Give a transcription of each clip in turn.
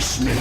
face me!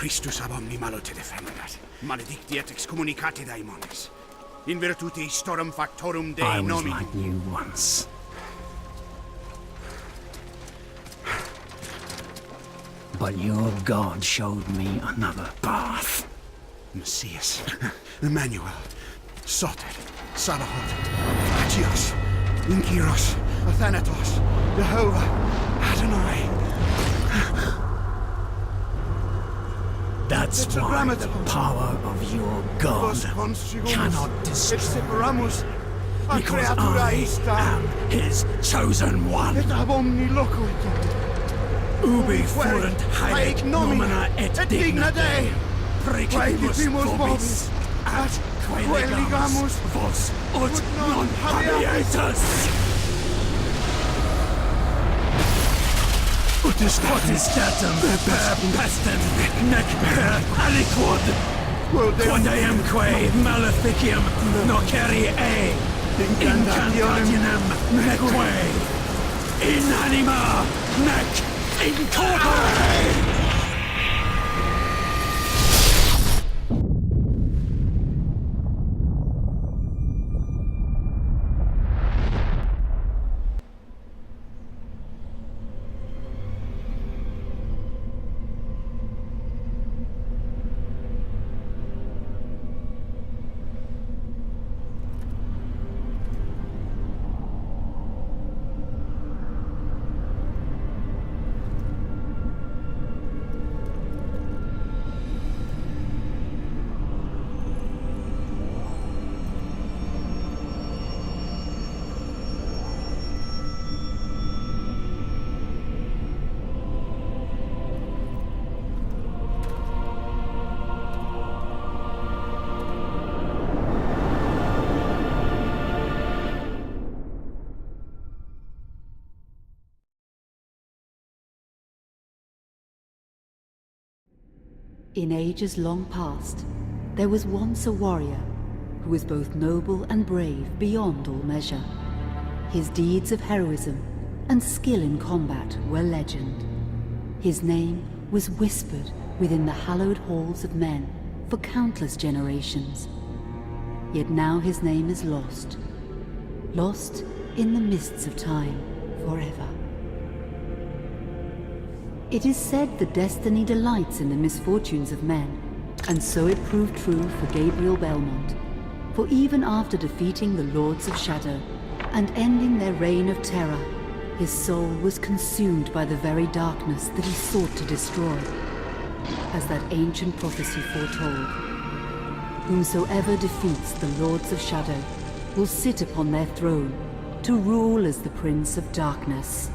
Christus ab omni malo te defendat, maledictiat excommunicati daemones, in virtute storum factorum Dei I was nomi. like you once. But your God showed me another path. Messias, Emmanuel, Soter, Sabaoth, Agios, Inkyros, Athanatos, Jehovah, Adonai. That's why the power of your God cannot destroy me, because I am his chosen one. Ubi fuerunt haec nomina et digna Dei, precipibus vobis, atque legamus vos ut non habeatus. Potestatem per pestem nec per aliquod quod eamque maleficium nocere incantationem neque in anima nec in corpore. In ages long past, there was once a warrior who was both noble and brave beyond all measure. His deeds of heroism and skill in combat were legend. His name was whispered within the hallowed halls of men for countless generations. Yet now his name is lost, lost in the mists of time forever. It is said that destiny delights in the misfortunes of men, and so it proved true for Gabriel Belmont. For even after defeating the Lords of Shadow and ending their reign of terror, his soul was consumed by the very darkness that he sought to destroy. As that ancient prophecy foretold, whomsoever defeats the Lords of Shadow will sit upon their throne to rule as the Prince of Darkness.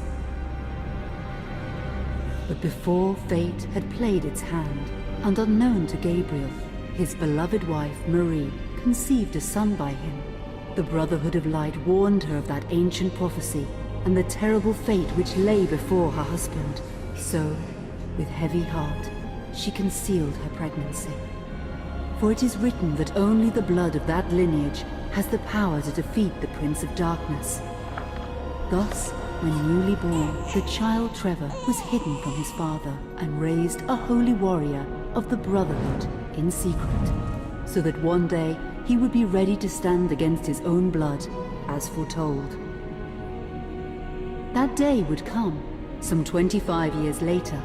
But before fate had played its hand, and unknown to Gabriel, his beloved wife Marie conceived a son by him. The Brotherhood of Light warned her of that ancient prophecy and the terrible fate which lay before her husband. So, with heavy heart, she concealed her pregnancy. For it is written that only the blood of that lineage has the power to defeat the Prince of Darkness. Thus, when newly born, the child Trevor was hidden from his father and raised a holy warrior of the Brotherhood in secret, so that one day he would be ready to stand against his own blood, as foretold. That day would come, some 25 years later,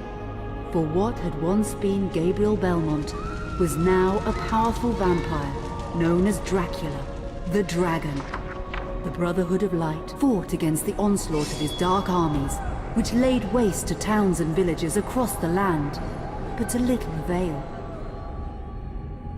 for what had once been Gabriel Belmont was now a powerful vampire known as Dracula, the Dragon. The Brotherhood of Light fought against the onslaught of his dark armies, which laid waste to towns and villages across the land, but to little avail.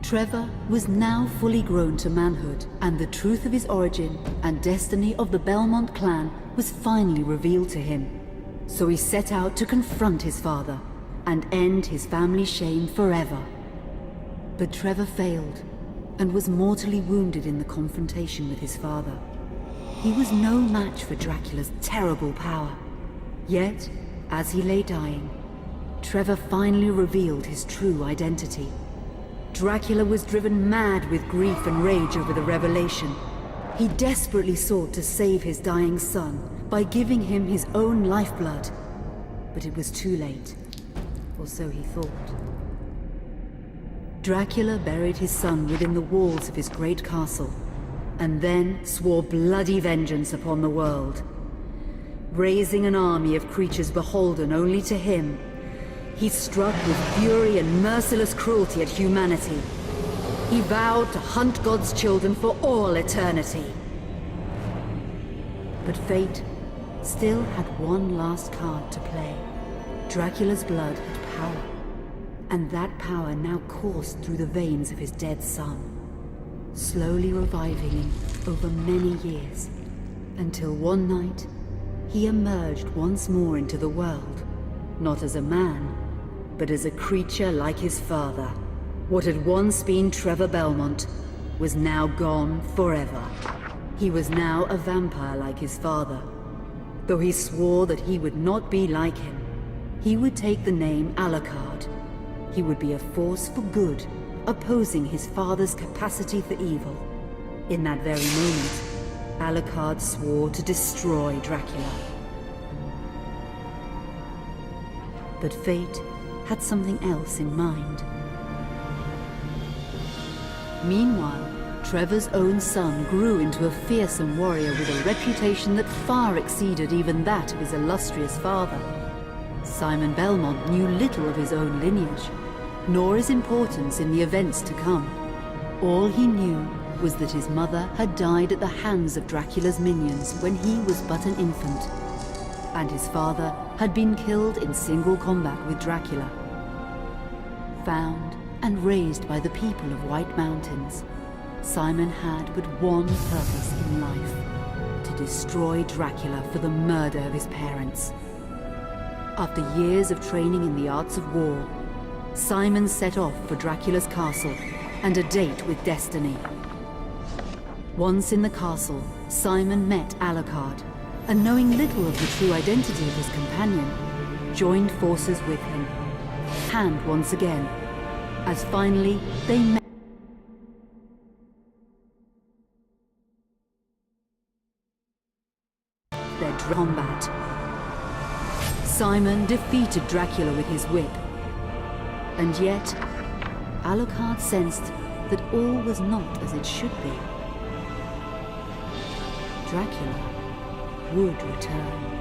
Trevor was now fully grown to manhood, and the truth of his origin and destiny of the Belmont clan was finally revealed to him. So he set out to confront his father and end his family's shame forever. But Trevor failed and was mortally wounded in the confrontation with his father. He was no match for Dracula's terrible power. Yet, as he lay dying, Trevor finally revealed his true identity. Dracula was driven mad with grief and rage over the revelation. He desperately sought to save his dying son by giving him his own lifeblood. But it was too late, or so he thought. Dracula buried his son within the walls of his great castle, and then swore bloody vengeance upon the world. Raising an army of creatures beholden only to him, he struck with fury and merciless cruelty at humanity. He vowed to hunt God's children for all eternity. But fate still had one last card to play. Dracula's blood had power, and that power now coursed through the veins of his dead son, slowly reviving him over many years, until one night he emerged once more into the world, not as a man, but as a creature like his father. What had once been Trevor Belmont was now gone forever. He was now a vampire like his father. Though he swore that he would not be like him, he would take the name Alucard. He would be a force for good, opposing his father's capacity for evil. In that very moment, Alucard swore to destroy Dracula. But fate had something else in mind. Meanwhile, Trevor's own son grew into a fearsome warrior with a reputation that far exceeded even that of his illustrious father. Simon Belmont knew little of his own lineage, nor his importance in the events to come. All he knew was that his mother had died at the hands of Dracula's minions when he was but an infant, and his father had been killed in single combat with Dracula. Found and raised by the people of White Mountains, Simon had but one purpose in life: to destroy Dracula for the murder of his parents. After years of training in the arts of war, Simon set off for Dracula's castle and a date with destiny. Once in the castle, Simon met Alucard, and knowing little of the true identity of his companion, joined forces with him, hand once again, as finally they met their combat. Simon defeated Dracula with his whip, and yet Alucard sensed that all was not as it should be. Dracula would return.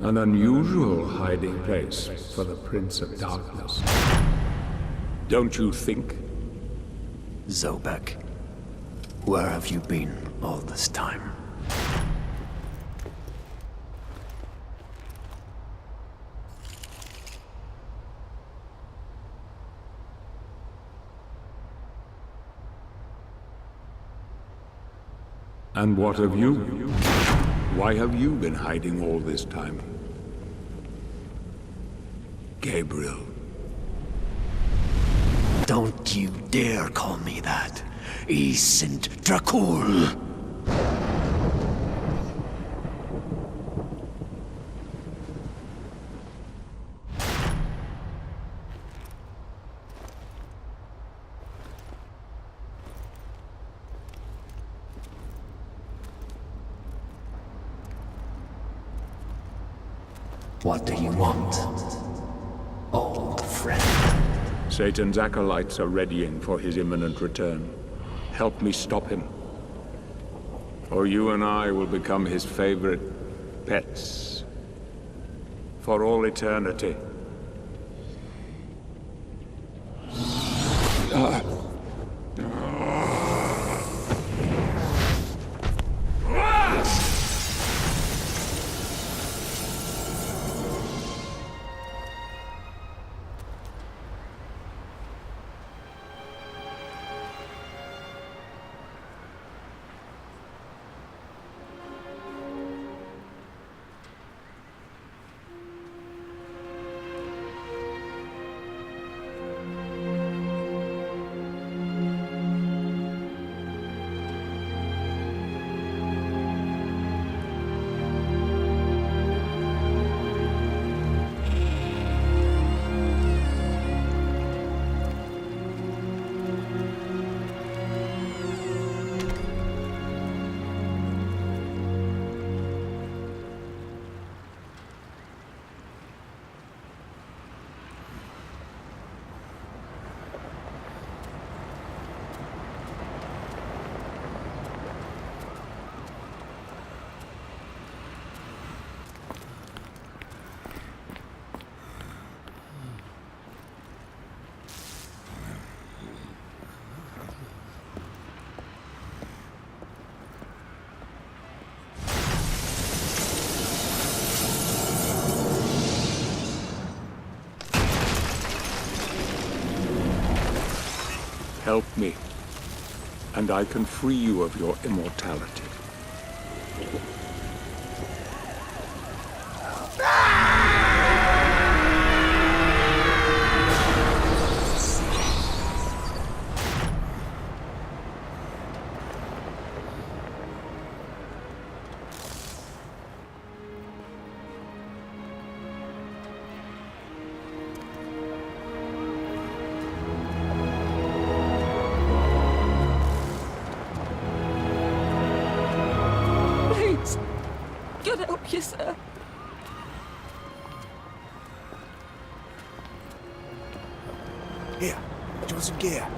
An unusual hiding place for the Prince of Darkness. Don't you think? Zobek, where have you been all this time? And what of you? Why have you been hiding all this time? Gabriel. Don't you dare call me that. I sind Dracul. What do you want, old friend? Satan's acolytes are readying for his imminent return. Help me stop him. Or you and I will become his favorite pets. For all eternity. Help me, and I can free you of your immortality. Yes, sir. Here, Johnson gear.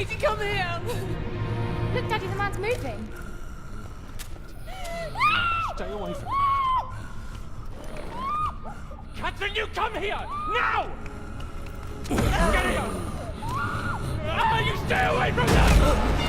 need to come here! Look, Daddy, the man's moving. Stay away from me. Catherine, you come here! Now! Get here! You stay away from them!